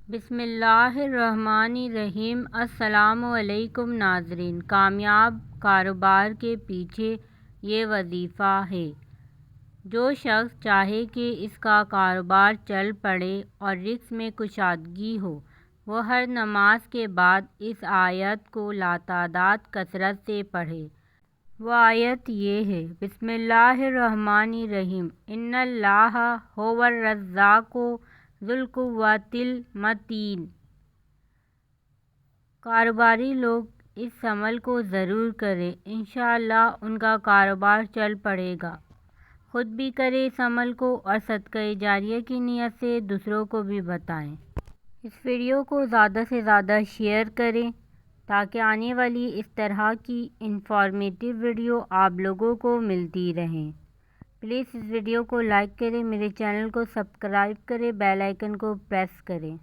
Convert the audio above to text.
بسم اللہ الرحمن الرحیم۔ السلام علیکم ناظرین۔ کامیاب کاروبار کے پیچھے یہ وظیفہ ہے۔ جو شخص چاہے کہ اس کا کاروبار چل پڑے اور رزق میں کشادگی ہو، وہ ہر نماز کے بعد اس آیت کو لاتعداد کثرت سے پڑھے۔ وہ آیت یہ ہے: بسم اللہ الرحمن الرحیم، ان اللہ ھو الرزاق ذو القوۃ المتین۔ کاروباری لوگ اس عمل کو ضرور کریں، انشاءاللہ ان کا کاروبار چل پڑے گا۔ خود بھی کریں اس عمل کو اور صدقہ جاریہ کی نیت سے دوسروں کو بھی بتائیں۔ اس ویڈیو کو زیادہ سے زیادہ شیئر کریں تاکہ آنے والی اس طرح کی انفارمیٹیو ویڈیو آپ لوگوں کو ملتی رہیں۔ پلیز اس ویڈیو کو لائک کریں، میرے چینل کو سبسکرائب کریں، بیل آئیکن کو پریس کریں۔